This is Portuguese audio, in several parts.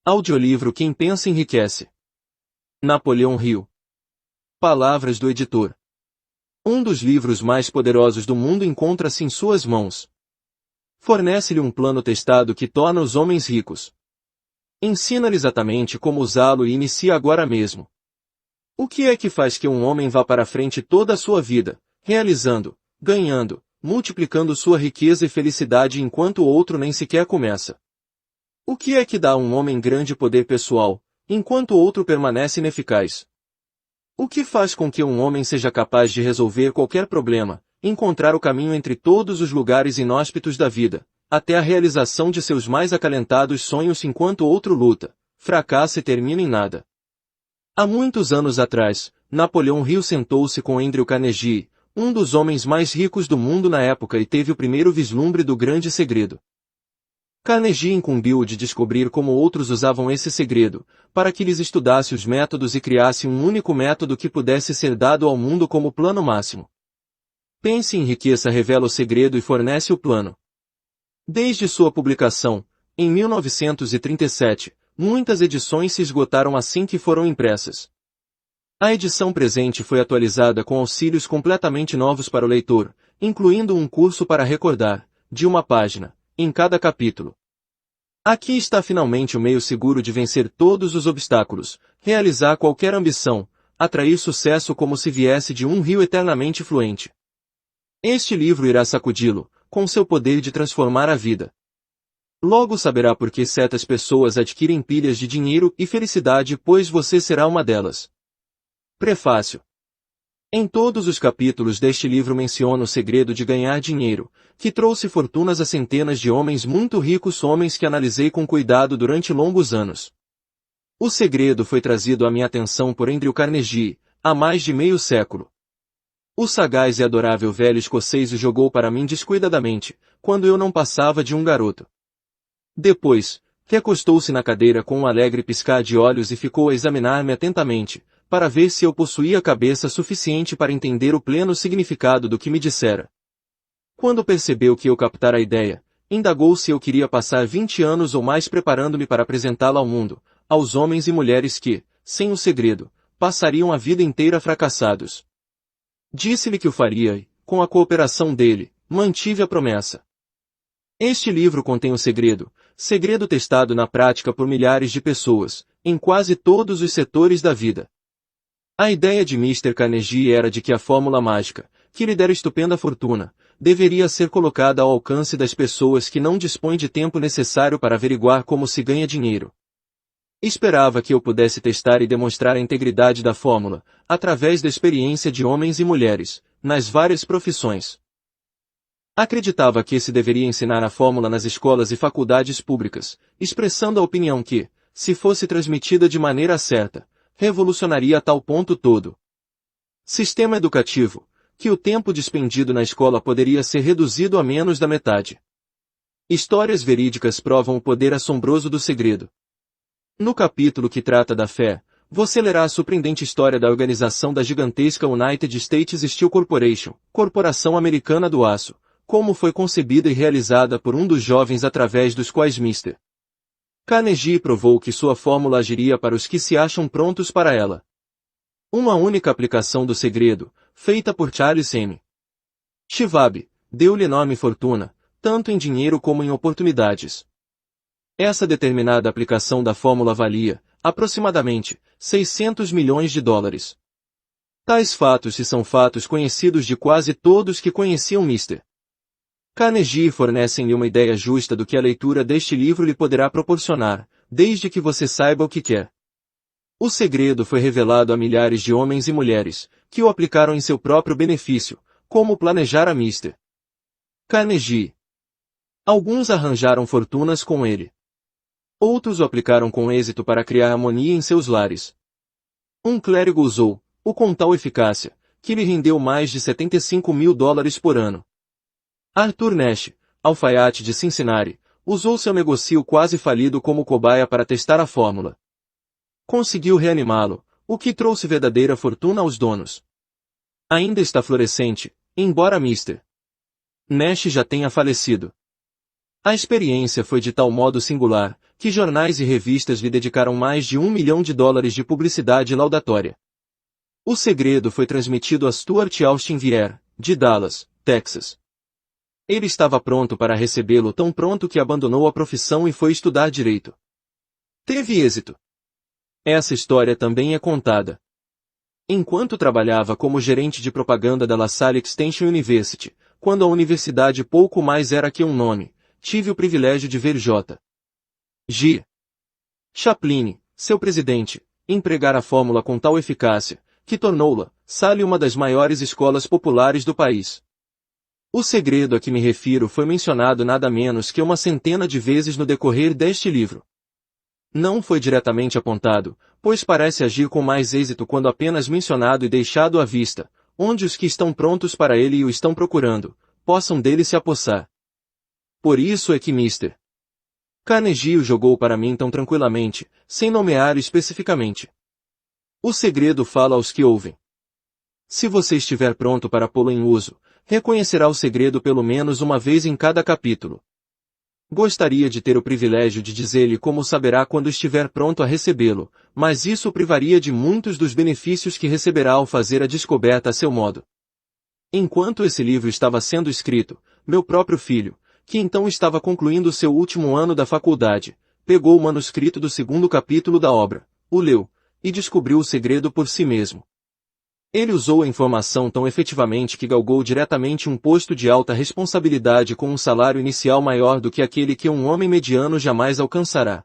Audiolivro Quem Pensa Enriquece. Napoleão Hill. Palavras do editor. Um dos livros mais poderosos do mundo encontra-se em suas mãos. Fornece-lhe um plano testado que torna os homens ricos. Ensina-lhe exatamente como usá-lo e inicia agora mesmo. O que é que faz que um homem vá para frente toda a sua vida, realizando, ganhando, multiplicando sua riqueza e felicidade enquanto o outro nem sequer começa? O que é que dá a um homem grande poder pessoal, enquanto o outro permanece ineficaz? O que faz com que um homem seja capaz de resolver qualquer problema, encontrar o caminho entre todos os lugares inóspitos da vida, até a realização de seus mais acalentados sonhos enquanto o outro luta, fracassa e termina em nada? Há muitos anos atrás, Napoleão Hill sentou-se com Andrew Carnegie, um dos homens mais ricos do mundo na época, e teve o primeiro vislumbre do grande segredo. Carnegie incumbiu-o de descobrir como outros usavam esse segredo, para que lhes estudasse os métodos e criasse um único método que pudesse ser dado ao mundo como plano máximo. Pense em Riqueza revela o segredo e fornece o plano. Desde sua publicação, em 1937, muitas edições se esgotaram assim que foram impressas. A edição presente foi atualizada com auxílios completamente novos para o leitor, incluindo um curso para recordar, de uma página, em cada capítulo. Aqui está finalmente o meio seguro de vencer todos os obstáculos, realizar qualquer ambição, atrair sucesso como se viesse de um rio eternamente fluente. Este livro irá sacudi-lo, com seu poder de transformar a vida. Logo saberá por que certas pessoas adquirem pilhas de dinheiro e felicidade, pois você será uma delas. Prefácio. Em todos os capítulos deste livro menciono o segredo de ganhar dinheiro, que trouxe fortunas a centenas de homens muito ricos, homens que analisei com cuidado durante longos anos. O segredo foi trazido à minha atenção por Andrew Carnegie, há mais de meio século. O sagaz e adorável velho escocês o jogou para mim descuidadamente, quando eu não passava de um garoto. Depois, recostou-se na cadeira com um alegre piscar de olhos e ficou a examinar-me atentamente, para ver se eu possuía cabeça suficiente para entender o pleno significado do que me dissera. Quando percebeu que eu captara a ideia, indagou se eu queria passar 20 anos ou mais preparando-me para apresentá-la ao mundo, aos homens e mulheres que, sem o segredo, passariam a vida inteira fracassados. Disse-lhe que o faria e, com a cooperação dele, mantive a promessa. Este livro contém o segredo testado na prática por milhares de pessoas, em quase todos os setores da vida. A ideia de Mr. Carnegie era de que a fórmula mágica, que lhe dera estupenda fortuna, deveria ser colocada ao alcance das pessoas que não dispõem de tempo necessário para averiguar como se ganha dinheiro. Esperava que eu pudesse testar e demonstrar a integridade da fórmula, através da experiência de homens e mulheres, nas várias profissões. Acreditava que se deveria ensinar a fórmula nas escolas e faculdades públicas, expressando a opinião que, se fosse transmitida de maneira certa, revolucionaria a tal ponto todo sistema educativo, que o tempo despendido na escola poderia ser reduzido a menos da metade. Histórias verídicas provam o poder assombroso do segredo. No capítulo que trata da fé, você lerá a surpreendente história da organização da gigantesca United States Steel Corporation, Corporação Americana do Aço, como foi concebida e realizada por um dos jovens através dos quais Mr. Carnegie provou que sua fórmula agiria para os que se acham prontos para ela. Uma única aplicação do segredo, feita por Charles M. Schwab, deu-lhe enorme fortuna, tanto em dinheiro como em oportunidades. Essa determinada aplicação da fórmula valia, aproximadamente, 600 milhões de dólares. Tais fatos são fatos conhecidos de quase todos que conheciam Mr. Carnegie fornecem-lhe uma ideia justa do que a leitura deste livro lhe poderá proporcionar, desde que você saiba o que quer. O segredo foi revelado a milhares de homens e mulheres, que o aplicaram em seu próprio benefício, como planejara Mr. Carnegie. Alguns arranjaram fortunas com ele. Outros o aplicaram com êxito para criar harmonia em seus lares. Um clérigo usou-o com tal eficácia, que lhe rendeu mais de 75 mil dólares por ano. Arthur Nash, alfaiate de Cincinnati, usou seu negócio quase falido como cobaia para testar a fórmula. Conseguiu reanimá-lo, o que trouxe verdadeira fortuna aos donos. Ainda está florescente, embora Mr. Nash já tenha falecido. A experiência foi de tal modo singular, que jornais e revistas lhe dedicaram mais de $1 milhão de publicidade laudatória. O segredo foi transmitido a Stuart Austin Vier, de Dallas, Texas. Ele estava pronto para recebê-lo, tão pronto que abandonou a profissão e foi estudar direito. Teve êxito. Essa história também é contada. Enquanto trabalhava como gerente de propaganda da La Salle Extension University, quando a universidade pouco mais era que um nome, tive o privilégio de ver J. G. Chaplin, seu presidente, empregar a fórmula com tal eficácia, que tornou-la, Salle, uma das maiores escolas populares do país. O segredo a que me refiro foi mencionado nada menos que uma centena de vezes no decorrer deste livro. Não foi diretamente apontado, pois parece agir com mais êxito quando apenas mencionado e deixado à vista, onde os que estão prontos para ele e o estão procurando, possam dele se apossar. Por isso é que Mr. Carnegie o jogou para mim tão tranquilamente, sem nomear especificamente. O segredo fala aos que ouvem. Se você estiver pronto para pô-lo em uso, reconhecerá o segredo pelo menos uma vez em cada capítulo. Gostaria de ter o privilégio de dizer-lhe como saberá quando estiver pronto a recebê-lo, mas isso o privaria de muitos dos benefícios que receberá ao fazer a descoberta a seu modo. Enquanto esse livro estava sendo escrito, meu próprio filho, que então estava concluindo seu último ano da faculdade, pegou o manuscrito do segundo capítulo da obra, o leu, e descobriu o segredo por si mesmo. Ele usou a informação tão efetivamente que galgou diretamente um posto de alta responsabilidade com um salário inicial maior do que aquele que um homem mediano jamais alcançará.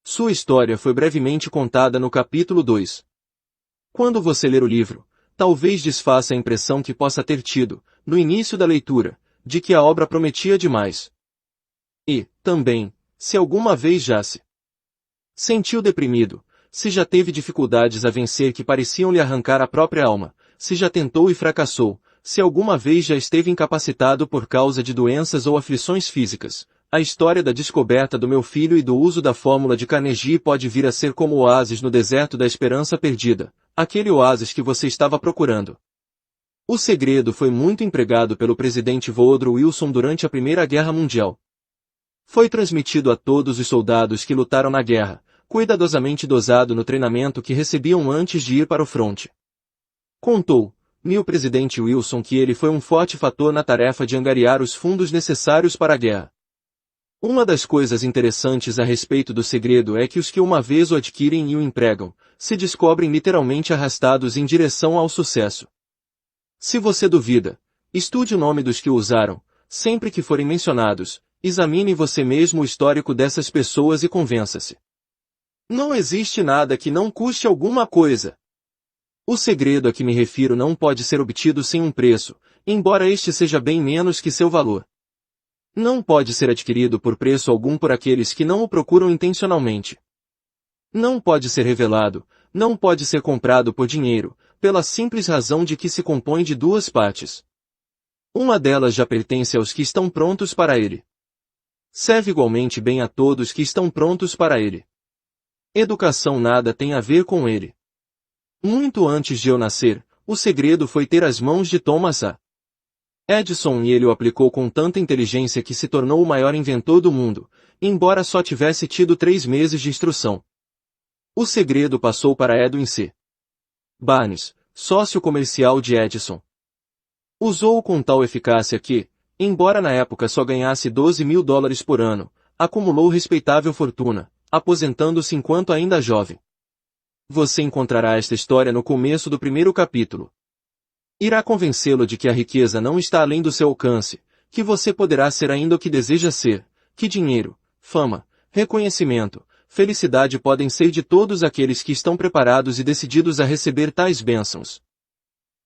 Sua história foi brevemente contada no capítulo 2. Quando você ler o livro, talvez desfaça a impressão que possa ter tido, no início da leitura, de que a obra prometia demais. E, também, se alguma vez já se sentiu deprimido, se já teve dificuldades a vencer que pareciam lhe arrancar a própria alma, se já tentou e fracassou, se alguma vez já esteve incapacitado por causa de doenças ou aflições físicas, a história da descoberta do meu filho e do uso da fórmula de Carnegie pode vir a ser como o oásis no deserto da esperança perdida, aquele oásis que você estava procurando. O segredo foi muito empregado pelo presidente Woodrow Wilson durante a Primeira Guerra Mundial. Foi transmitido a todos os soldados que lutaram na guerra, cuidadosamente dosado no treinamento que recebiam antes de ir para o fronte. Contou-me o presidente Wilson que ele foi um forte fator na tarefa de angariar os fundos necessários para a guerra. Uma das coisas interessantes a respeito do segredo é que os que uma vez o adquirem e o empregam, se descobrem literalmente arrastados em direção ao sucesso. Se você duvida, estude o nome dos que o usaram, sempre que forem mencionados, examine você mesmo o histórico dessas pessoas e convença-se. Não existe nada que não custe alguma coisa. O segredo a que me refiro não pode ser obtido sem um preço, embora este seja bem menos que seu valor. Não pode ser adquirido por preço algum por aqueles que não o procuram intencionalmente. Não pode ser revelado, não pode ser comprado por dinheiro, pela simples razão de que se compõe de duas partes. Uma delas já pertence aos que estão prontos para ele. Serve igualmente bem a todos que estão prontos para ele. Educação nada tem a ver com ele. Muito antes de eu nascer, o segredo foi ter as mãos de Thomas A. Edison e ele o aplicou com tanta inteligência que se tornou o maior inventor do mundo, embora só tivesse tido 3 meses de instrução. O segredo passou para Edwin C. Barnes, sócio comercial de Edison. Usou-o com tal eficácia que, embora na época só ganhasse $12 mil por ano, acumulou respeitável fortuna, aposentando-se enquanto ainda jovem. Você encontrará esta história no começo do primeiro capítulo. Irá convencê-lo de que a riqueza não está além do seu alcance, que você poderá ser ainda o que deseja ser, que dinheiro, fama, reconhecimento, felicidade podem ser de todos aqueles que estão preparados e decididos a receber tais bênçãos.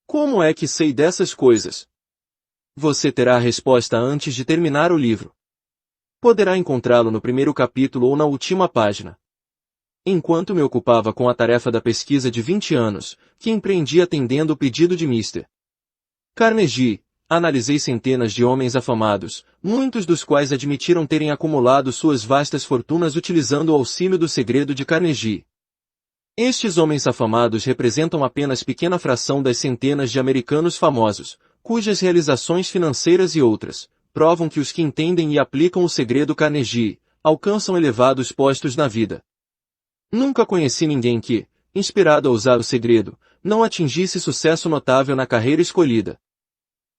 Como é que sei dessas coisas? Você terá a resposta antes de terminar o livro. Poderá encontrá-lo no primeiro capítulo ou na última página. Enquanto me ocupava com a tarefa da pesquisa de 20 anos, que empreendi atendendo o pedido de Mr. Carnegie, analisei centenas de homens afamados, muitos dos quais admitiram terem acumulado suas vastas fortunas utilizando o auxílio do segredo de Carnegie. Estes homens afamados representam apenas pequena fração das centenas de americanos famosos, cujas realizações financeiras e outras, provam que os que entendem e aplicam o segredo Carnegie, alcançam elevados postos na vida. Nunca conheci ninguém que, inspirado a usar o segredo, não atingisse sucesso notável na carreira escolhida.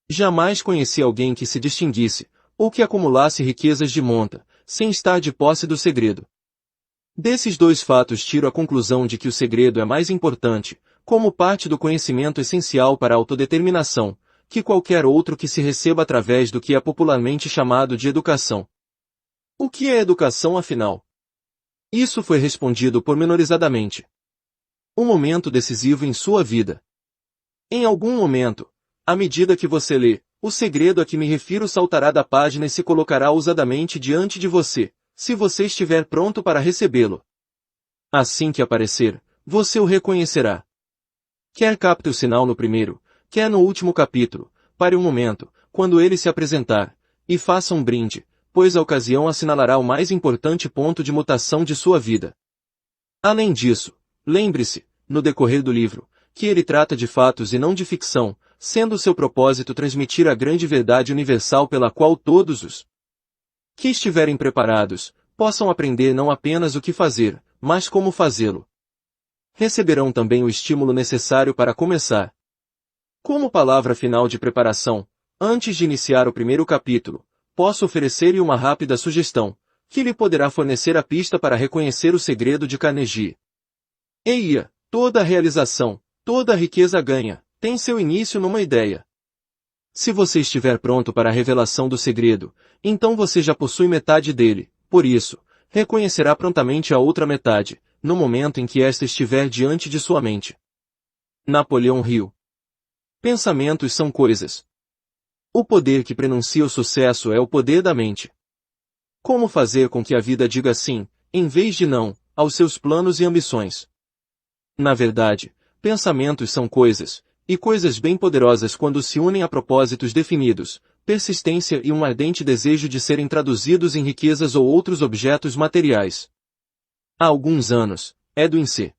Jamais conheci alguém que se distinguisse, ou que acumulasse riquezas de monta, sem estar de posse do segredo. Desses dois fatos tiro a conclusão de que o segredo é mais importante, como parte do conhecimento essencial para a autodeterminação, que qualquer outro que se receba através do que é popularmente chamado de educação. O que é educação, afinal? Isso foi respondido pormenorizadamente. Um momento decisivo em sua vida. Em algum momento, à medida que você lê, o segredo a que me refiro saltará da página e se colocará ousadamente diante de você, se você estiver pronto para recebê-lo. Assim que aparecer, você o reconhecerá. Quer capte o sinal no primeiro, quer no último capítulo, pare um momento, quando ele se apresentar, e faça um brinde, pois a ocasião assinalará o mais importante ponto de mutação de sua vida. Além disso, lembre-se, no decorrer do livro, que ele trata de fatos e não de ficção, sendo seu propósito transmitir a grande verdade universal pela qual todos os que estiverem preparados, possam aprender não apenas o que fazer, mas como fazê-lo. Receberão também o estímulo necessário para começar. Como palavra final de preparação, antes de iniciar o primeiro capítulo, posso oferecer-lhe uma rápida sugestão, que lhe poderá fornecer a pista para reconhecer o segredo de Carnegie. Eia, toda realização, toda riqueza ganha, tem seu início numa ideia. Se você estiver pronto para a revelação do segredo, então você já possui metade dele, por isso, reconhecerá prontamente a outra metade, no momento em que esta estiver diante de sua mente. Napoleão Hill. Pensamentos são coisas. O poder que prenuncia o sucesso é o poder da mente. Como fazer com que a vida diga sim, em vez de não, aos seus planos e ambições? Na verdade, pensamentos são coisas, e coisas bem poderosas quando se unem a propósitos definidos, persistência e um ardente desejo de serem traduzidos em riquezas ou outros objetos materiais. Há alguns anos, Edwin C.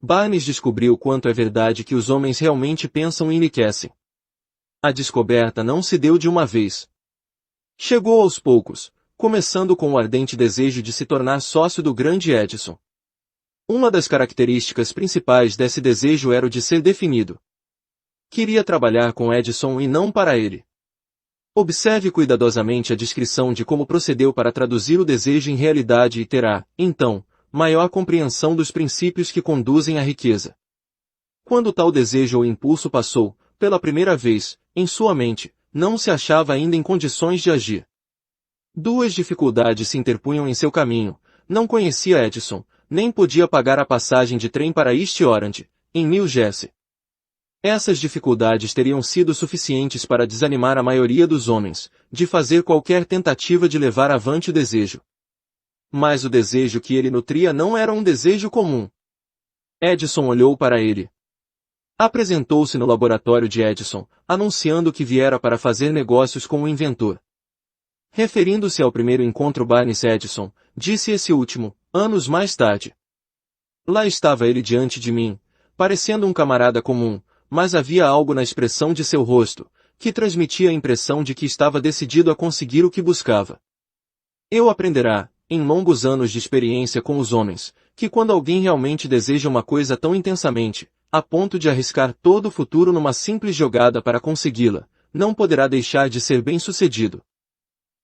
Barnes descobriu quanto é verdade que os homens realmente pensam e enriquecem. A descoberta não se deu de uma vez. Chegou aos poucos, começando com o ardente desejo de se tornar sócio do grande Edison. Uma das características principais desse desejo era o de ser definido. Queria trabalhar com Edison e não para ele. Observe cuidadosamente a descrição de como procedeu para traduzir o desejo em realidade e terá, então, maior compreensão dos princípios que conduzem à riqueza. Quando tal desejo ou impulso passou, pela primeira vez, em sua mente, não se achava ainda em condições de agir. Duas dificuldades se interpunham em seu caminho: não conhecia Edison, nem podia pagar a passagem de trem para East Orange, em New Jersey. Essas dificuldades teriam sido suficientes para desanimar a maioria dos homens, de fazer qualquer tentativa de levar avante o desejo. Mas o desejo que ele nutria não era um desejo comum. Edison olhou para ele. Apresentou-se no laboratório de Edison, anunciando que viera para fazer negócios com o inventor. Referindo-se ao primeiro encontro Barnes-Edison, disse esse último, anos mais tarde. Lá estava ele diante de mim, parecendo um camarada comum, mas havia algo na expressão de seu rosto, que transmitia a impressão de que estava decidido a conseguir o que buscava. Eu aprenderá, em longos anos de experiência com os homens, que quando alguém realmente deseja uma coisa tão intensamente, a ponto de arriscar todo o futuro numa simples jogada para consegui-la, não poderá deixar de ser bem-sucedido.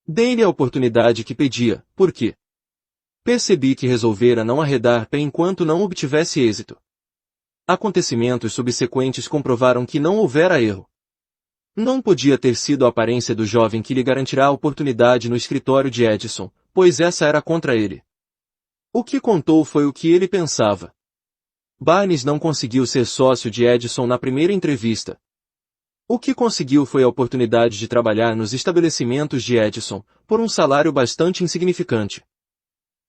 Dei-lhe a oportunidade que pedia, porque percebi que resolvera não arredar pé enquanto não obtivesse êxito. Acontecimentos subsequentes comprovaram que não houvera erro. Não podia ter sido a aparência do jovem que lhe garantirá a oportunidade no escritório de Edison, pois essa era contra ele. O que contou foi o que ele pensava. Barnes não conseguiu ser sócio de Edison na primeira entrevista. O que conseguiu foi a oportunidade de trabalhar nos estabelecimentos de Edison, por um salário bastante insignificante.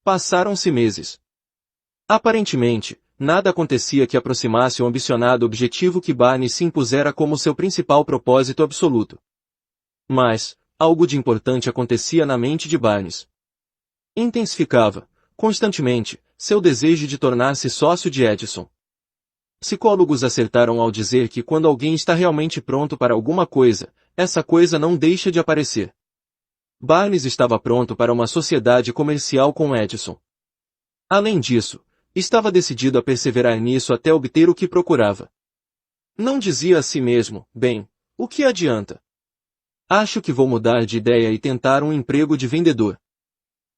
Passaram-se meses. Aparentemente, nada acontecia que aproximasse o ambicionado objetivo que Barnes se impusera como seu principal propósito absoluto. Mas, algo de importante acontecia na mente de Barnes. Intensificava, constantemente, seu desejo de tornar-se sócio de Edison. Psicólogos acertaram ao dizer que quando alguém está realmente pronto para alguma coisa, essa coisa não deixa de aparecer. Barnes estava pronto para uma sociedade comercial com Edison. Além disso, estava decidido a perseverar nisso até obter o que procurava. Não dizia a si mesmo, bem, o que adianta? Acho que vou mudar de ideia e tentar um emprego de vendedor.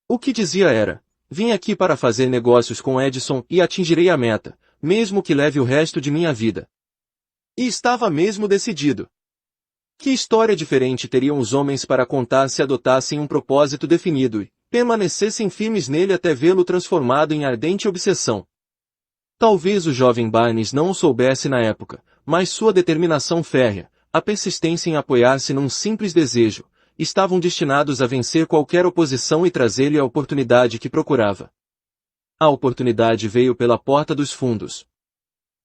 O que dizia era, vim aqui para fazer negócios com Edison e atingirei a meta, mesmo que leve o resto de minha vida. E estava mesmo decidido. Que história diferente teriam os homens para contar se adotassem um propósito definido e permanecessem firmes nele até vê-lo transformado em ardente obsessão? Talvez o jovem Barnes não o soubesse na época, mas sua determinação férrea, a persistência em apoiar-se num simples desejo, estavam destinados a vencer qualquer oposição e trazer-lhe a oportunidade que procurava. A oportunidade veio pela porta dos fundos.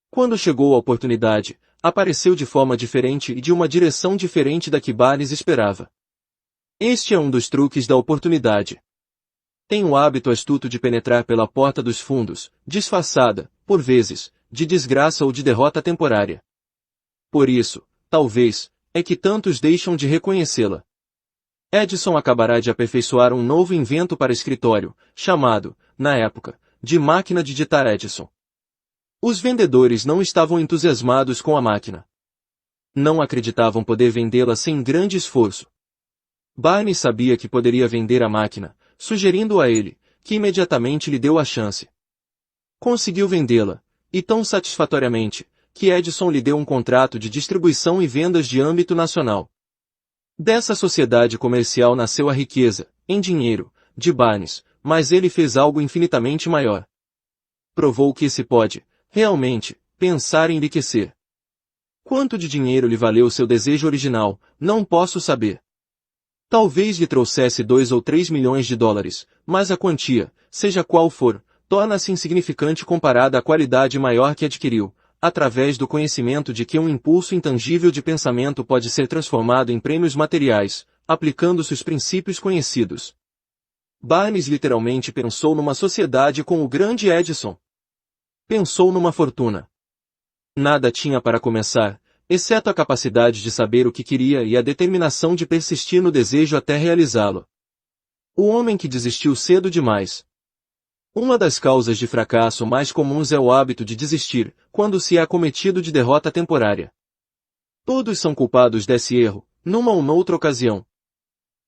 Quando chegou a oportunidade, apareceu de forma diferente e de uma direção diferente da que Barnes esperava. Este é um dos truques da oportunidade. Tem o hábito astuto de penetrar pela porta dos fundos, disfarçada, por vezes, de desgraça ou de derrota temporária. Por isso, talvez, é que tantos deixam de reconhecê-la. Edison acabará de aperfeiçoar um novo invento para escritório, chamado, na época, de máquina de digitar Edison. Os vendedores não estavam entusiasmados com a máquina. Não acreditavam poder vendê-la sem grande esforço. Barnes sabia que poderia vender a máquina, sugerindo a ele, que imediatamente lhe deu a chance. Conseguiu vendê-la, e tão satisfatoriamente, que Edison lhe deu um contrato de distribuição e vendas de âmbito nacional. Dessa sociedade comercial nasceu a riqueza, em dinheiro, de Barnes, mas ele fez algo infinitamente maior. Provou que se pode, realmente, pensar em enriquecer. Quanto de dinheiro lhe valeu seu desejo original, não posso saber. Talvez lhe trouxesse 2 ou 3 milhões de dólares, mas a quantia, seja qual for, torna-se insignificante comparada à qualidade maior que adquiriu, através do conhecimento de que um impulso intangível de pensamento pode ser transformado em prêmios materiais, aplicando-se os princípios conhecidos. Barnes literalmente pensou numa sociedade com o grande Edison. Pensou numa fortuna. Nada tinha para começar, exceto a capacidade de saber o que queria e a determinação de persistir no desejo até realizá-lo. O homem que desistiu cedo demais. Uma das causas de fracasso mais comuns é o hábito de desistir, quando se é acometido de derrota temporária. Todos são culpados desse erro, numa ou noutra ocasião.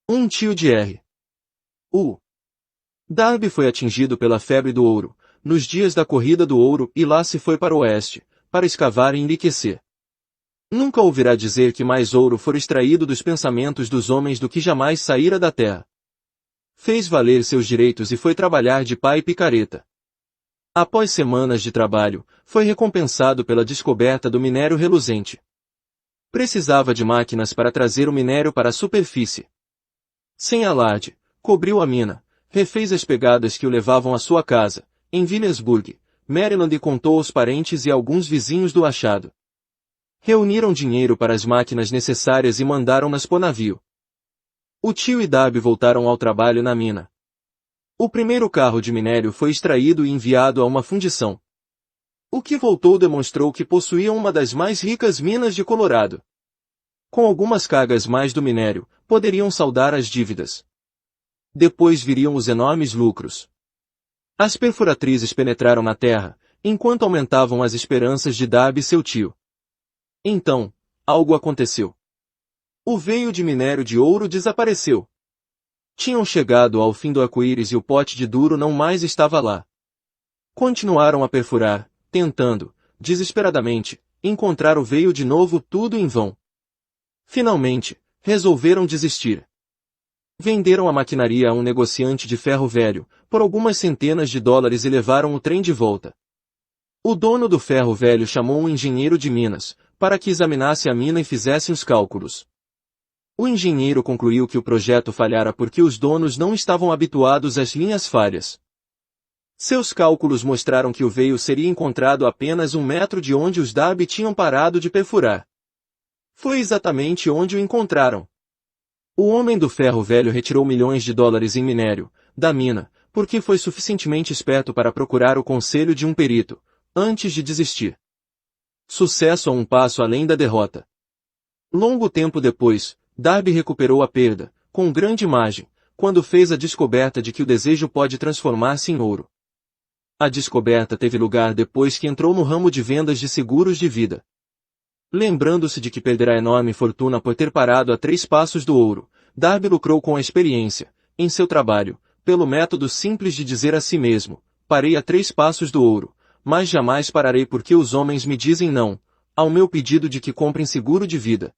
Um tio de R. U. Darby foi atingido pela febre do ouro, nos dias da corrida do ouro, e lá se foi para o oeste, para escavar e enriquecer. Nunca ouvirá dizer que mais ouro for extraído dos pensamentos dos homens do que jamais saíra da terra. Fez valer seus direitos e foi trabalhar de pá e picareta. Após semanas de trabalho, foi recompensado pela descoberta do minério reluzente. Precisava de máquinas para trazer o minério para a superfície. Sem alarde, cobriu a mina, refez as pegadas que o levavam à sua casa, em Williamsburg, Maryland, e contou aos parentes e alguns vizinhos do achado. Reuniram dinheiro para as máquinas necessárias e mandaram-nas por navio. O tio e Darby voltaram ao trabalho na mina. O primeiro carro de minério foi extraído e enviado a uma fundição. O que voltou demonstrou que possuíam uma das mais ricas minas de Colorado. Com algumas cargas mais do minério, poderiam saldar as dívidas. Depois viriam os enormes lucros. As perfuratrizes penetraram na terra, enquanto aumentavam as esperanças de Darby e seu tio. Então, algo aconteceu. O veio de minério de ouro desapareceu. Tinham chegado ao fim do arco-íris e o pote de duro não mais estava lá. Continuaram a perfurar, tentando, desesperadamente, encontrar o veio de novo, tudo em vão. Finalmente, resolveram desistir. Venderam a maquinaria a um negociante de ferro velho, por algumas centenas de dólares, e levaram o trem de volta. O dono do ferro velho chamou um engenheiro de minas, para que examinasse a mina e fizesse os cálculos. O engenheiro concluiu que o projeto falhara porque os donos não estavam habituados às linhas falhas. Seus cálculos mostraram que o veio seria encontrado a apenas 1 metro de onde os Darby tinham parado de perfurar. Foi exatamente onde o encontraram. O homem do ferro velho retirou milhões de dólares em minério, da mina, porque foi suficientemente esperto para procurar o conselho de um perito, antes de desistir. Sucesso a um passo além da derrota. Longo tempo depois, Darby recuperou a perda, com grande margem, quando fez a descoberta de que o desejo pode transformar-se em ouro. A descoberta teve lugar depois que entrou no ramo de vendas de seguros de vida. Lembrando-se de que perderá enorme fortuna por ter parado a 3 passos do ouro, Darby lucrou com a experiência, em seu trabalho, pelo método simples de dizer a si mesmo: parei a 3 passos do ouro, mas jamais pararei porque os homens me dizem não, ao meu pedido de que comprem seguro de vida.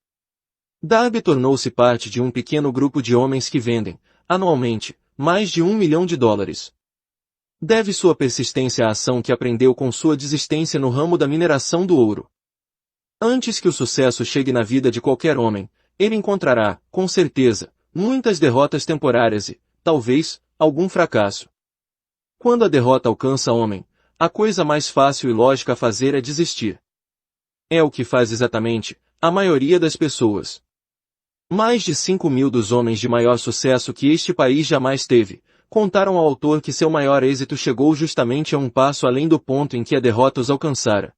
Darby tornou-se parte de um pequeno grupo de homens que vendem, anualmente, mais de $1 milhão. Deve sua persistência à ação que aprendeu com sua desistência no ramo da mineração do ouro. Antes que o sucesso chegue na vida de qualquer homem, ele encontrará, com certeza, muitas derrotas temporárias e, talvez, algum fracasso. Quando a derrota alcança o homem, a coisa mais fácil e lógica a fazer é desistir. É o que faz exatamente a maioria das pessoas. Mais de 5.000 dos homens de maior sucesso que este país jamais teve, contaram ao autor que seu maior êxito chegou justamente a um passo além do ponto em que a derrota os alcançara.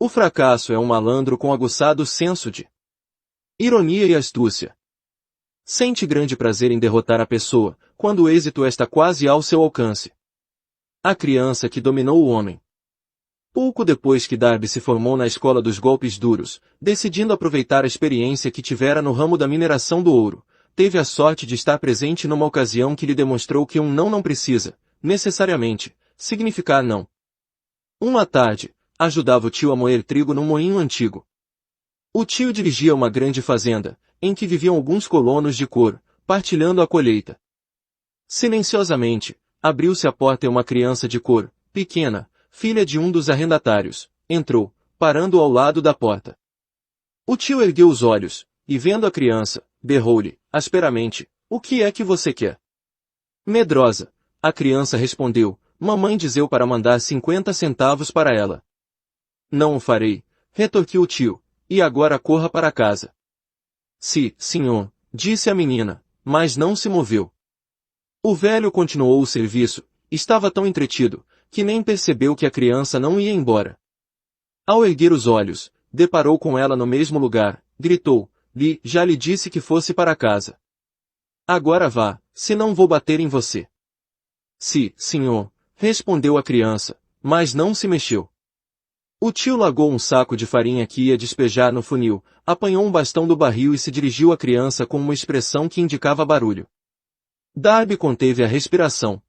O fracasso é um malandro com aguçado senso de ironia e astúcia. Sente grande prazer em derrotar a pessoa, quando o êxito está quase ao seu alcance. A criança que dominou o homem. Pouco depois que Darby se formou na escola dos golpes duros, decidindo aproveitar a experiência que tivera no ramo da mineração do ouro, teve a sorte de estar presente numa ocasião que lhe demonstrou que um não precisa, necessariamente, significar não. Uma tarde, ajudava o tio a moer trigo num moinho antigo. O tio dirigia uma grande fazenda, em que viviam alguns colonos de couro, partilhando a colheita. Silenciosamente, abriu-se a porta e uma criança de couro, pequena, filha de um dos arrendatários, entrou, parando ao lado da porta. O tio ergueu os olhos, e vendo a criança, berrou-lhe, asperamente: "O que é que você quer?" Medrosa, a criança respondeu: "Mamãe dizeu para mandar 50 centavos para ela." "Não o farei", retorquiu o tio, "e agora corra para casa." "Sim, senhor", disse a menina, mas não se moveu. O velho continuou o serviço, estava tão entretido, que nem percebeu que a criança não ia embora. Ao erguer os olhos, deparou com ela no mesmo lugar, gritou: Já lhe disse que fosse para casa. Agora vá, senão vou bater em você." "Sim, senhor", respondeu a criança, mas não se mexeu. O tio largou um saco de farinha que ia despejar no funil, apanhou um bastão do barril e se dirigiu à criança com uma expressão que indicava barulho. Darby conteve a respiração.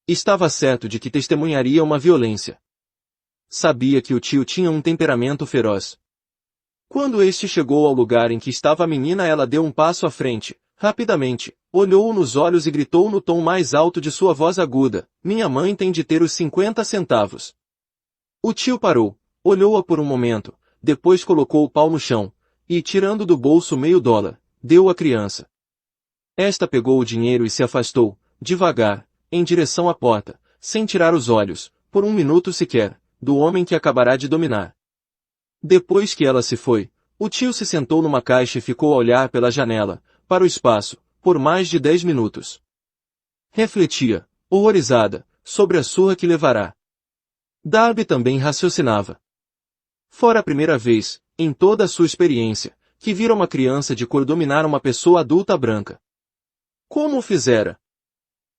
Estava certo de que testemunharia uma violência. Sabia que o tio tinha um temperamento feroz. Quando este chegou ao lugar em que estava a menina, ela deu um passo à frente, rapidamente, olhou-o nos olhos e gritou no tom mais alto de sua voz aguda: "Minha mãe tem de ter os 50 centavos." O tio parou, olhou-a por um momento, depois colocou o pau no chão, e, tirando do bolso $0,5, deu à criança. Esta pegou o dinheiro e se afastou, devagar, em direção à porta, sem tirar os olhos, por um minuto sequer, do homem que acabará de dominar. Depois que ela se foi, o tio se sentou numa caixa e ficou a olhar pela janela, para o espaço, por mais de 10 minutos. Refletia, horrorizada, sobre a surra que levará. Darby também raciocinava. Fora a primeira vez, em toda a sua experiência, que vira uma criança de cor dominar uma pessoa adulta branca. Como o fizera?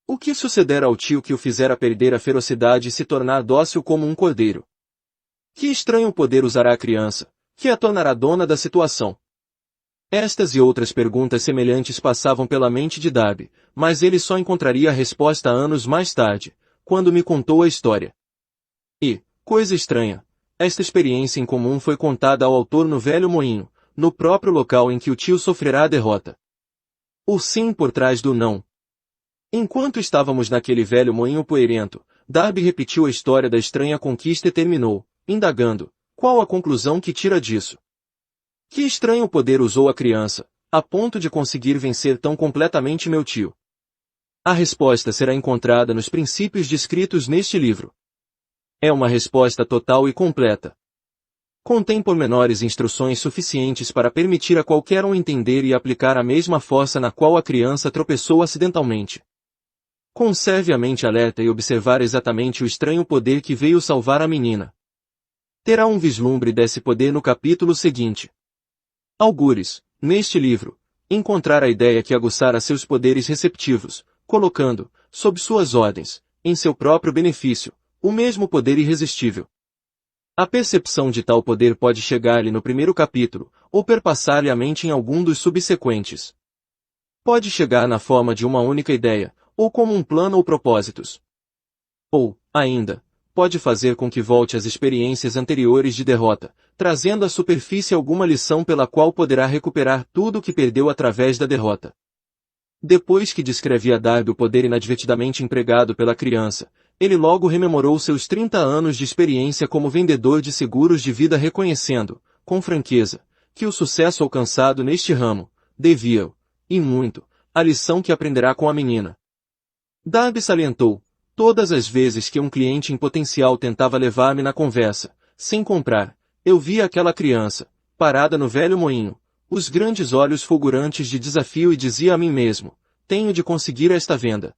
O que sucedera ao tio que o fizera perder a ferocidade e se tornar dócil como um cordeiro? Que estranho poder usará a criança, que a tornará dona da situação? Estas e outras perguntas semelhantes passavam pela mente de Darby, mas ele só encontraria a resposta anos mais tarde, quando me contou a história. E, coisa estranha, esta experiência em comum foi contada ao autor no velho moinho, no próprio local em que o tio sofrerá a derrota. O sim por trás do não. Enquanto estávamos naquele velho moinho poeirento, Darby repetiu a história da estranha conquista e terminou, indagando: "Qual a conclusão que tira disso? Que estranho poder usou a criança, a ponto de conseguir vencer tão completamente meu tio?" A resposta será encontrada nos princípios descritos neste livro. É uma resposta total e completa. Contém pormenores e instruções suficientes para permitir a qualquer um entender e aplicar a mesma força na qual a criança tropeçou acidentalmente. Conserve a mente alerta e observar exatamente o estranho poder que veio salvar a menina. Terá um vislumbre desse poder no capítulo seguinte. Algures, neste livro, encontrar a ideia que aguçara seus poderes receptivos, colocando, sob suas ordens, em seu próprio benefício, o mesmo poder irresistível. A percepção de tal poder pode chegar-lhe no primeiro capítulo, ou perpassar-lhe a mente em algum dos subsequentes. Pode chegar na forma de uma única ideia, ou como um plano ou propósitos. Ou, ainda, pode fazer com que volte às experiências anteriores de derrota, trazendo à superfície alguma lição pela qual poderá recuperar tudo o que perdeu através da derrota. Depois que descreve a Darby o poder inadvertidamente empregado pela criança, ele logo rememorou seus 30 anos de experiência como vendedor de seguros de vida, reconhecendo, com franqueza, que o sucesso alcançado neste ramo, devia, e muito, à lição que aprenderá com a menina. Darby salientou: todas as vezes que um cliente em potencial tentava levar-me na conversa, sem comprar, eu via aquela criança, parada no velho moinho, os grandes olhos fulgurantes de desafio, e dizia a mim mesmo: tenho de conseguir esta venda.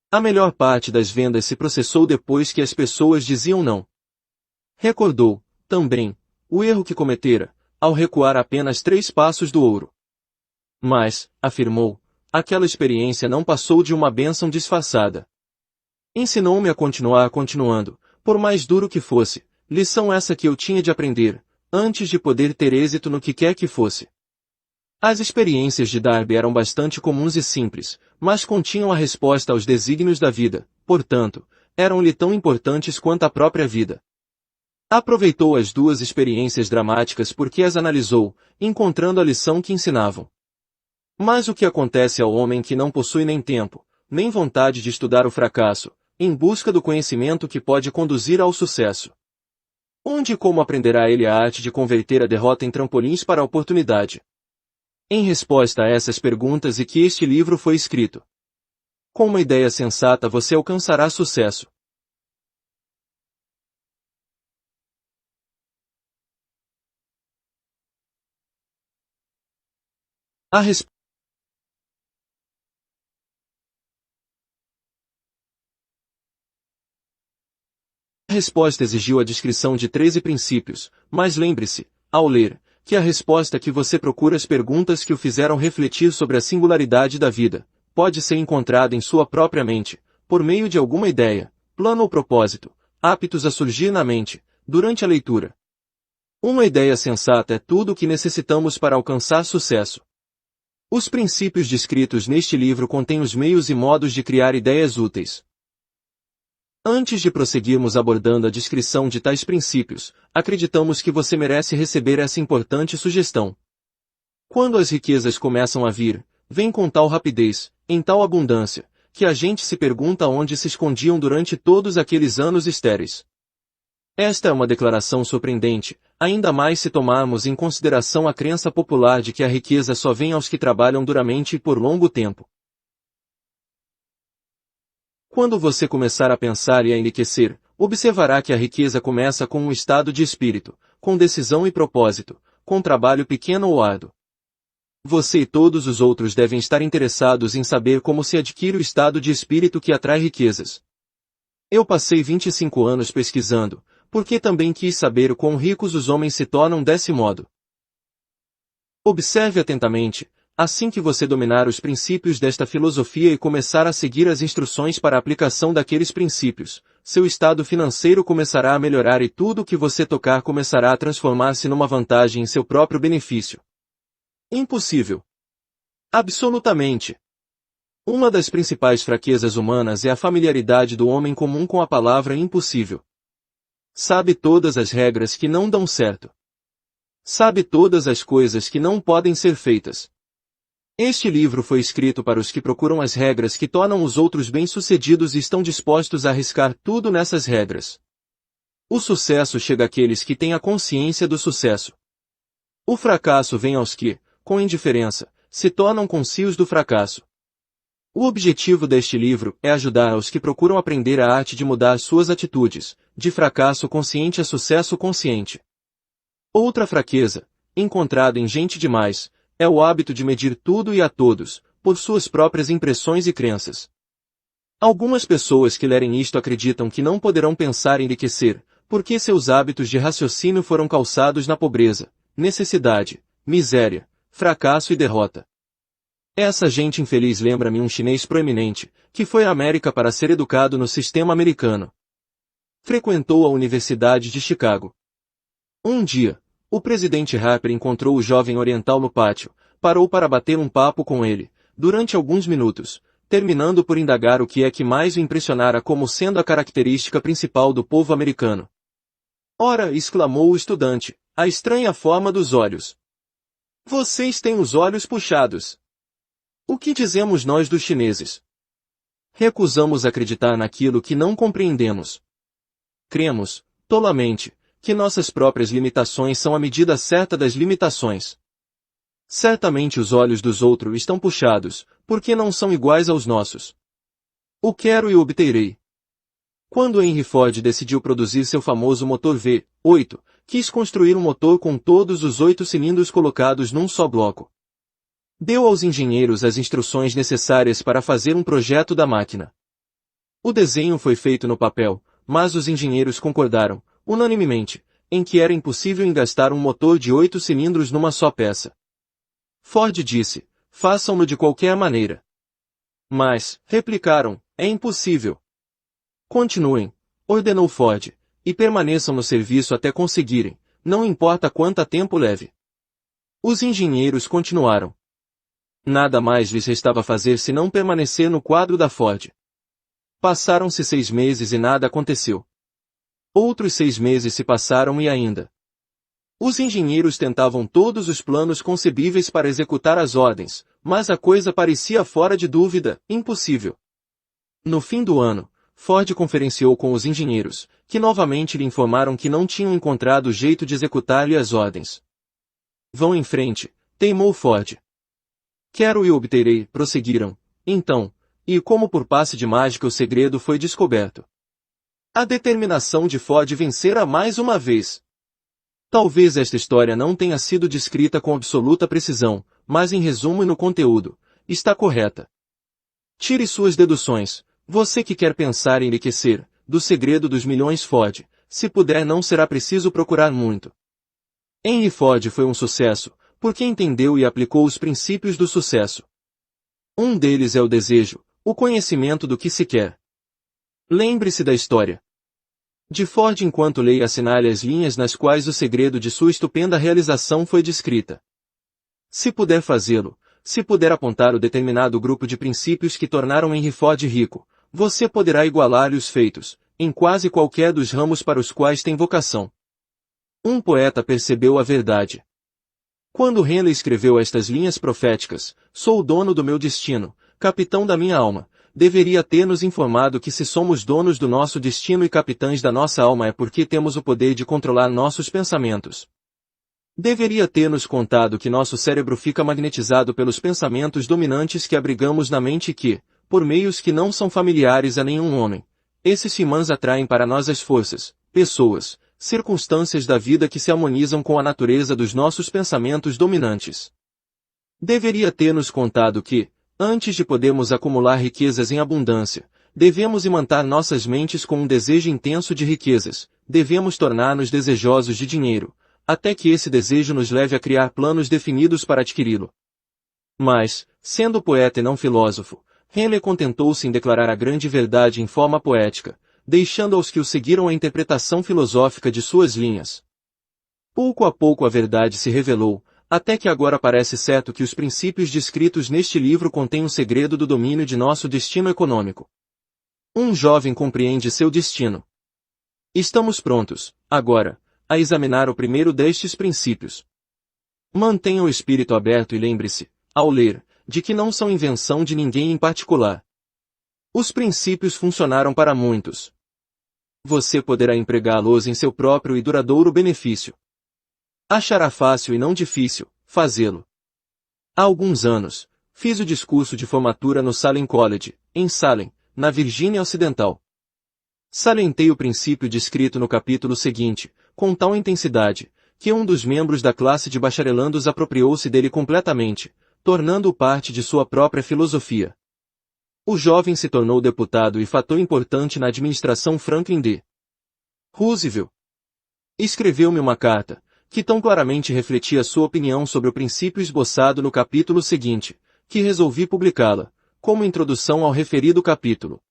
A melhor parte das vendas se processou depois que as pessoas diziam não. Recordou, também, o erro que cometera, ao recuar apenas 3 passos do ouro. Mas, afirmou, aquela experiência não passou de uma bênção disfarçada. Ensinou-me a continuar continuando, por mais duro que fosse, lição essa que eu tinha de aprender, antes de poder ter êxito no que quer que fosse. As experiências de Darby eram bastante comuns e simples, mas continham a resposta aos desígnios da vida, portanto, eram-lhe tão importantes quanto a própria vida. Aproveitou as 2 experiências dramáticas porque as analisou, encontrando a lição que ensinavam. Mas o que acontece ao homem que não possui nem tempo, nem vontade de estudar o fracasso, em busca do conhecimento que pode conduzir ao sucesso? Onde e como aprenderá ele a arte de converter a derrota em trampolins para a oportunidade? Em resposta a essas perguntas e que este livro foi escrito. Com uma ideia sensata você alcançará sucesso. A resposta exigiu a descrição de 13 princípios, mas lembre-se, ao ler, que a resposta que você procura, as perguntas que o fizeram refletir sobre a singularidade da vida, pode ser encontrada em sua própria mente, por meio de alguma ideia, plano ou propósito, aptos a surgir na mente, durante a leitura. Uma ideia sensata é tudo o que necessitamos para alcançar sucesso. Os princípios descritos neste livro contêm os meios e modos de criar ideias úteis. Antes de prosseguirmos abordando a descrição de tais princípios, acreditamos que você merece receber essa importante sugestão. Quando as riquezas começam a vir, vêm com tal rapidez, em tal abundância, que a gente se pergunta onde se escondiam durante todos aqueles anos estéreis. Esta é uma declaração surpreendente, ainda mais se tomarmos em consideração a crença popular de que a riqueza só vem aos que trabalham duramente e por longo tempo. Quando você começar a pensar e a enriquecer, observará que a riqueza começa com um estado de espírito, com decisão e propósito, com trabalho pequeno ou árduo. Você e todos os outros devem estar interessados em saber como se adquire o estado de espírito que atrai riquezas. Eu passei 25 anos pesquisando, porque também quis saber o quão ricos os homens se tornam desse modo. Observe atentamente. Assim que você dominar os princípios desta filosofia e começar a seguir as instruções para a aplicação daqueles princípios, seu estado financeiro começará a melhorar e tudo o que você tocar começará a transformar-se numa vantagem em seu próprio benefício. Impossível. Absolutamente. Uma das principais fraquezas humanas é a familiaridade do homem comum com a palavra impossível. Sabe todas as regras que não dão certo. Sabe todas as coisas que não podem ser feitas. Este livro foi escrito para os que procuram as regras que tornam os outros bem-sucedidos e estão dispostos a arriscar tudo nessas regras. O sucesso chega àqueles que têm a consciência do sucesso. O fracasso vem aos que, com indiferença, se tornam conscientes do fracasso. O objetivo deste livro é ajudar aos que procuram aprender a arte de mudar suas atitudes, de fracasso consciente a sucesso consciente. Outra fraqueza, encontrada em gente demais, é o hábito de medir tudo e a todos, por suas próprias impressões e crenças. Algumas pessoas que lerem isto acreditam que não poderão pensar em enriquecer, porque seus hábitos de raciocínio foram calçados na pobreza, necessidade, miséria, fracasso e derrota. Essa gente infeliz lembra-me um chinês proeminente, que foi à América para ser educado no sistema americano. Frequentou a Universidade de Chicago. Um dia, o presidente Harper encontrou o jovem oriental no pátio, parou para bater um papo com ele, durante alguns minutos, terminando por indagar o que é que mais o impressionara como sendo a característica principal do povo americano. Ora, exclamou o estudante, a estranha forma dos olhos. Vocês têm os olhos puxados. O que dizemos nós dos chineses? Recusamos acreditar naquilo que não compreendemos. Cremos, tolamente, que nossas próprias limitações são a medida certa das limitações. Certamente os olhos dos outros estão puxados, porque não são iguais aos nossos. O quero e o obterei. Quando Henry Ford decidiu produzir seu famoso motor V8, quis construir um motor com todos os 8 cilindros colocados num só bloco. Deu aos engenheiros as instruções necessárias para fazer um projeto da máquina. O desenho foi feito no papel, mas os engenheiros concordaram, unanimemente, em que era impossível engastar um motor de 8 cilindros numa só peça. Ford disse, façam-no de qualquer maneira. Mas, replicaram, é impossível. Continuem, ordenou Ford, e permaneçam no serviço até conseguirem, não importa quanto tempo leve. Os engenheiros continuaram. Nada mais lhes restava fazer senão permanecer no quadro da Ford. Passaram-se 6 meses e nada aconteceu. Outros 6 meses se passaram e ainda. Os engenheiros tentavam todos os planos concebíveis para executar as ordens, mas a coisa parecia fora de dúvida, impossível. No fim do ano, Ford conferenciou com os engenheiros, que novamente lhe informaram que não tinham encontrado jeito de executar-lhe as ordens. Vão em frente, teimou Ford. Quero e obterei, prosseguiram, então, e como por passe de mágica o segredo foi descoberto. A determinação de Ford vencera mais uma vez. Talvez esta história não tenha sido descrita com absoluta precisão, mas em resumo e no conteúdo, está correta. Tire suas deduções, você que quer pensar em enriquecer, do segredo dos milhões Ford, se puder não será preciso procurar muito. Henry Ford foi um sucesso, porque entendeu e aplicou os princípios do sucesso. Um deles é o desejo, o conhecimento do que se quer. Lembre-se da história de Ford enquanto leia e assinale as linhas nas quais o segredo de sua estupenda realização foi descrita. Se puder fazê-lo, se puder apontar o determinado grupo de princípios que tornaram Henry Ford rico, você poderá igualar-lhe os feitos, em quase qualquer dos ramos para os quais tem vocação. Um poeta percebeu a verdade. Quando Henley escreveu estas linhas proféticas, sou o dono do meu destino, capitão da minha alma, deveria ter nos informado que se somos donos do nosso destino e capitães da nossa alma é porque temos o poder de controlar nossos pensamentos. Deveria ter nos contado que nosso cérebro fica magnetizado pelos pensamentos dominantes que abrigamos na mente e que, por meios que não são familiares a nenhum homem, esses imãs atraem para nós as forças, pessoas, circunstâncias da vida que se harmonizam com a natureza dos nossos pensamentos dominantes. Deveria ter nos contado que, antes de podermos acumular riquezas em abundância, devemos imantar nossas mentes com um desejo intenso de riquezas, devemos tornar-nos desejosos de dinheiro, até que esse desejo nos leve a criar planos definidos para adquiri-lo. Mas, sendo poeta e não filósofo, Henley contentou-se em declarar a grande verdade em forma poética, deixando aos que o seguiram a interpretação filosófica de suas linhas. Pouco a pouco a verdade se revelou, até que agora parece certo que os princípios descritos neste livro contêm o segredo do domínio de nosso destino econômico. Um jovem compreende seu destino. Estamos prontos, agora, a examinar o primeiro destes princípios. Mantenha o espírito aberto e lembre-se, ao ler, de que não são invenção de ninguém em particular. Os princípios funcionaram para muitos. Você poderá empregá-los em seu próprio e duradouro benefício. Achará fácil e não difícil fazê-lo. Há alguns anos, fiz o discurso de formatura no Salem College, em Salem, na Virgínia Ocidental. Salientei o princípio descrito no capítulo seguinte, com tal intensidade, que um dos membros da classe de bacharelandos apropriou-se dele completamente, tornando-o parte de sua própria filosofia. O jovem se tornou deputado e fator importante na administração Franklin D. Roosevelt. Escreveu-me uma carta, que tão claramente refletia sua opinião sobre o princípio esboçado no capítulo seguinte, que resolvi publicá-la, como introdução ao referido capítulo.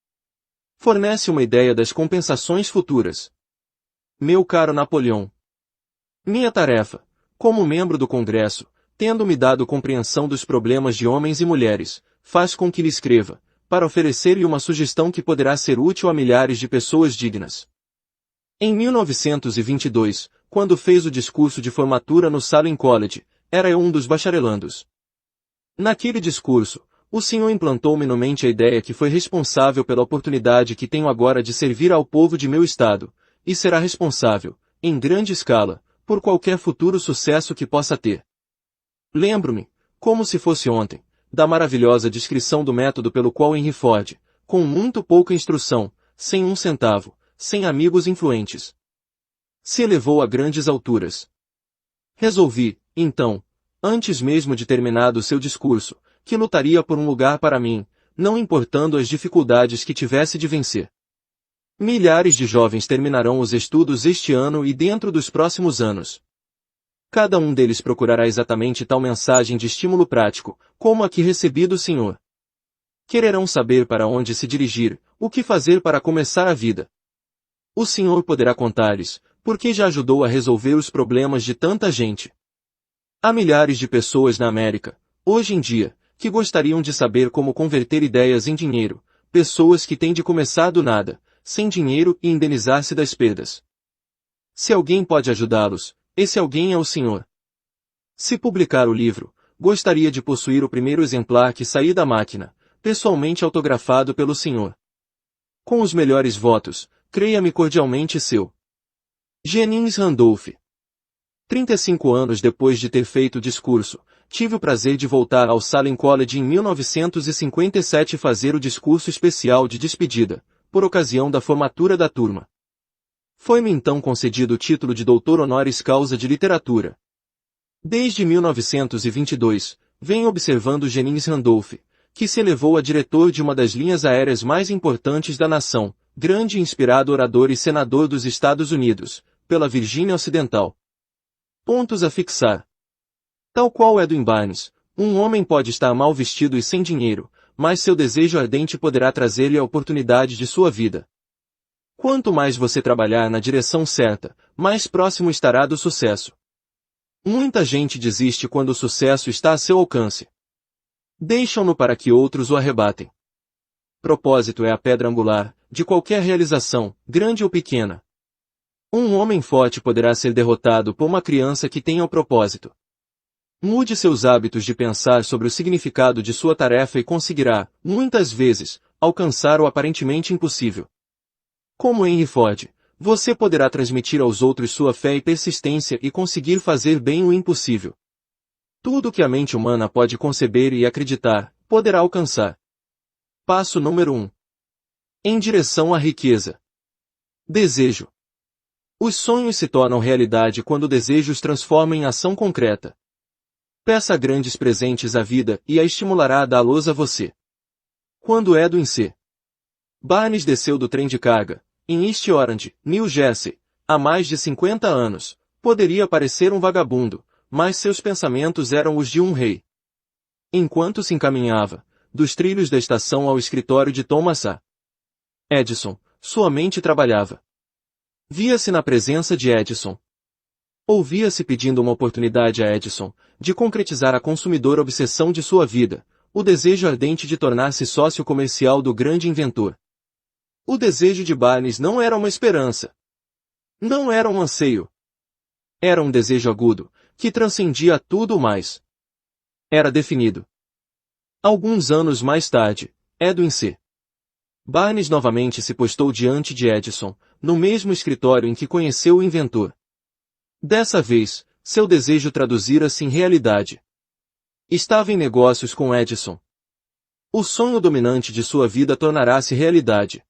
Fornece uma ideia das compensações futuras. Meu caro Napoleão, minha tarefa, como membro do Congresso, tendo-me dado compreensão dos problemas de homens e mulheres, faz com que lhe escreva, para oferecer-lhe uma sugestão que poderá ser útil a milhares de pessoas dignas. Em 1922, quando fez o discurso de formatura no Salem College, era eu um dos bacharelandos. Naquele discurso, o senhor implantou minimamente a ideia que foi responsável pela oportunidade que tenho agora de servir ao povo de meu estado, e será responsável, em grande escala, por qualquer futuro sucesso que possa ter. Lembro-me, como se fosse ontem, da maravilhosa descrição do método pelo qual Henry Ford, com muito pouca instrução, sem um centavo, sem amigos influentes, se elevou a grandes alturas. Resolvi, então, antes mesmo de terminado seu discurso, que lutaria por um lugar para mim, não importando as dificuldades que tivesse de vencer. Milhares de jovens terminarão os estudos este ano e dentro dos próximos anos. Cada um deles procurará exatamente tal mensagem de estímulo prático, como a que recebi do Senhor. Quererão saber para onde se dirigir, o que fazer para começar a vida. O Senhor poderá contar-lhes, porque já ajudou a resolver os problemas de tanta gente. Há milhares de pessoas na América, hoje em dia, que gostariam de saber como converter ideias em dinheiro, pessoas que têm de começar do nada, sem dinheiro e indenizar-se das perdas. Se alguém pode ajudá-los, esse alguém é o Senhor. Se publicar o livro, gostaria de possuir o primeiro exemplar que sair da máquina, pessoalmente autografado pelo Senhor. Com os melhores votos, creia-me cordialmente seu. Jennings Randolph. 35 anos depois de ter feito o discurso, tive o prazer de voltar ao Salem College em 1957 fazer o discurso especial de despedida, por ocasião da formatura da turma. Foi-me então concedido o título de doutor honoris causa de literatura. Desde 1922, venho observando Jennings Randolph, que se elevou a diretor de uma das linhas aéreas mais importantes da nação, grande e inspirado orador e senador dos Estados Unidos, pela Virgínia Ocidental. Pontos a fixar. Tal qual Edwin Barnes, um homem pode estar mal vestido e sem dinheiro, mas seu desejo ardente poderá trazer-lhe a oportunidade de sua vida. Quanto mais você trabalhar na direção certa, mais próximo estará do sucesso. Muita gente desiste quando o sucesso está a seu alcance. Deixam-no para que outros o arrebatem. Propósito é a pedra angular, de qualquer realização, grande ou pequena. Um homem forte poderá ser derrotado por uma criança que tenha o propósito. Mude seus hábitos de pensar sobre o significado de sua tarefa e conseguirá, muitas vezes, alcançar o aparentemente impossível. Como Henry Ford, você poderá transmitir aos outros sua fé e persistência e conseguir fazer bem o impossível. Tudo que a mente humana pode conceber e acreditar, poderá alcançar. Passo número 1. Em direção à riqueza. Desejo. Os sonhos se tornam realidade quando o desejo os transforma em ação concreta. Peça grandes presentes à vida e a estimulará a dá-los a você. Quando Edwin C. Barnes desceu do trem de carga, em East Orange, New Jersey, há mais de 50 anos, poderia parecer um vagabundo, mas seus pensamentos eram os de um rei. Enquanto se encaminhava, dos trilhos da estação ao escritório de Thomas A. Edison, sua mente trabalhava. Via-se na presença de Edison. Ouvia-se pedindo uma oportunidade a Edison, de concretizar a consumidora obsessão de sua vida, o desejo ardente de tornar-se sócio comercial do grande inventor. O desejo de Barnes não era uma esperança. Não era um anseio. Era um desejo agudo, que transcendia tudo o mais. Era definido. Alguns anos mais tarde, Edwin C. Barnes novamente se postou diante de Edison, no mesmo escritório em que conheceu o inventor. Dessa vez, seu desejo traduzira-se em realidade. Estava em negócios com Edison. O sonho dominante de sua vida tornará-se realidade.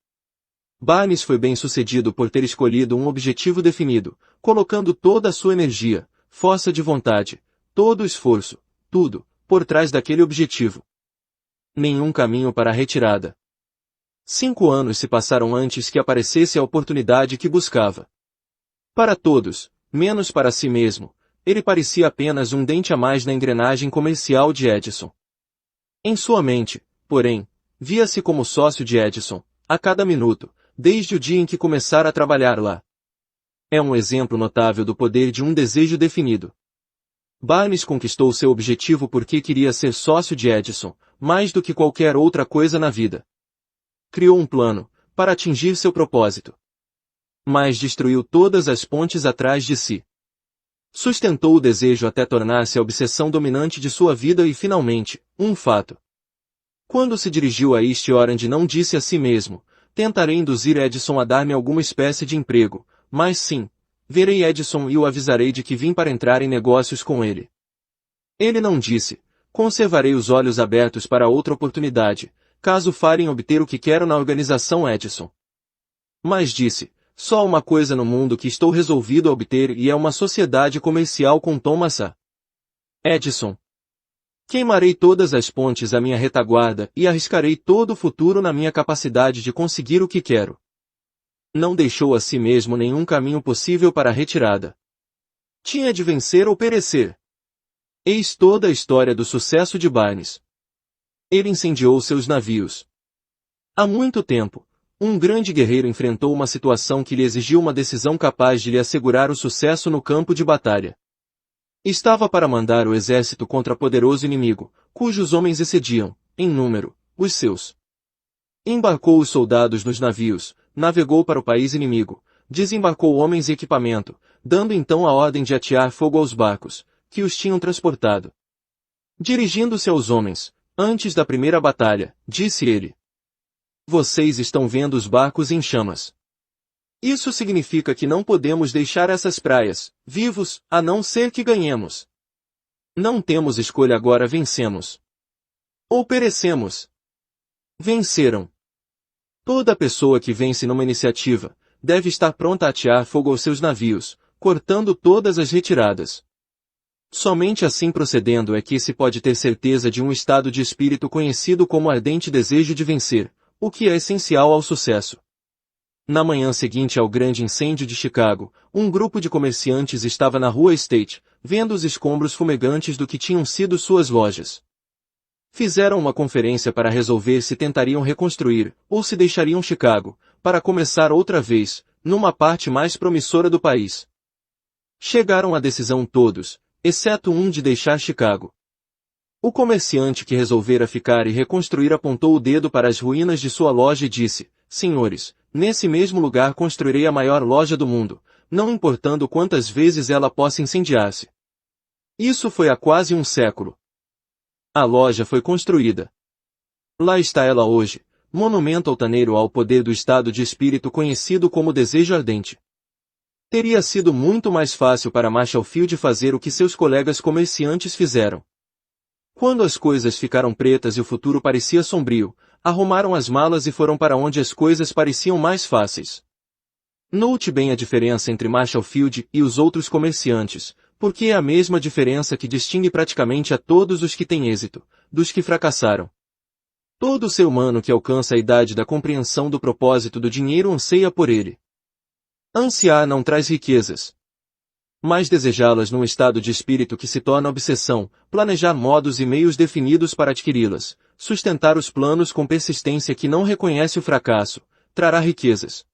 Barnes foi bem-sucedido por ter escolhido um objetivo definido, colocando toda a sua energia, força de vontade, todo o esforço, tudo, por trás daquele objetivo. Nenhum caminho para a retirada. 5 anos se passaram antes que aparecesse a oportunidade que buscava. Para todos, menos para si mesmo, ele parecia apenas um dente a mais na engrenagem comercial de Edison. Em sua mente, porém, via-se como sócio de Edison, a cada minuto, desde o dia em que começara a trabalhar lá. É um exemplo notável do poder de um desejo definido. Barnes conquistou seu objetivo porque queria ser sócio de Edison, mais do que qualquer outra coisa na vida. Criou um plano, para atingir seu propósito. Mas destruiu todas as pontes atrás de si. Sustentou o desejo até tornar-se a obsessão dominante de sua vida e finalmente, um fato. Quando se dirigiu a East Orange não disse a si mesmo, tentarei induzir Edison a dar-me alguma espécie de emprego, mas sim, verei Edison e o avisarei de que vim para entrar em negócios com ele. Ele não disse, conservarei os olhos abertos para outra oportunidade, caso farem obter o que quero na organização Edison. Mas disse, só uma coisa no mundo que estou resolvido a obter e é uma sociedade comercial com Thomas A. Edison. Queimarei todas as pontes à minha retaguarda e arriscarei todo o futuro na minha capacidade de conseguir o que quero. Não deixou a si mesmo nenhum caminho possível para a retirada. Tinha de vencer ou perecer. Eis toda a história do sucesso de Barnes. Ele incendiou seus navios. Há muito tempo, um grande guerreiro enfrentou uma situação que lhe exigiu uma decisão capaz de lhe assegurar o sucesso no campo de batalha. Estava para mandar o exército contra poderoso inimigo, cujos homens excediam, em número, os seus. Embarcou os soldados nos navios, navegou para o país inimigo, desembarcou homens e equipamento, dando então a ordem de atear fogo aos barcos, que os tinham transportado. Dirigindo-se aos homens, antes da primeira batalha, disse ele: vocês estão vendo os barcos em chamas. Isso significa que não podemos deixar essas praias, vivos, a não ser que ganhemos. Não temos escolha agora, vencemos. Ou perecemos. Venceram. Toda pessoa que vence numa iniciativa, deve estar pronta a atear fogo aos seus navios, cortando todas as retiradas. Somente assim procedendo é que se pode ter certeza de um estado de espírito conhecido como ardente desejo de vencer, o que é essencial ao sucesso. Na manhã seguinte ao grande incêndio de Chicago, um grupo de comerciantes estava na rua State, vendo os escombros fumegantes do que tinham sido suas lojas. Fizeram uma conferência para resolver se tentariam reconstruir, ou se deixariam Chicago, para começar outra vez, numa parte mais promissora do país. Chegaram à decisão todos, exceto um de deixar Chicago. O comerciante que resolvera ficar e reconstruir apontou o dedo para as ruínas de sua loja e disse: senhores, nesse mesmo lugar construirei a maior loja do mundo, não importando quantas vezes ela possa incendiar-se. Isso foi há quase um século. A loja foi construída. Lá está ela hoje, monumento altaneiro ao poder do estado de espírito conhecido como desejo ardente. Teria sido muito mais fácil para Marshall Field fazer o que seus colegas comerciantes fizeram. Quando as coisas ficaram pretas e o futuro parecia sombrio, arrumaram as malas e foram para onde as coisas pareciam mais fáceis. Note bem a diferença entre Marshall Field e os outros comerciantes, porque é a mesma diferença que distingue praticamente a todos os que têm êxito, dos que fracassaram. Todo ser humano que alcança a idade da compreensão do propósito do dinheiro anseia por ele. Ansiar não traz riquezas, mas desejá-las num estado de espírito que se torna obsessão, planejar modos e meios definidos para adquiri-las, sustentar os planos com persistência que não reconhece o fracasso, trará riquezas.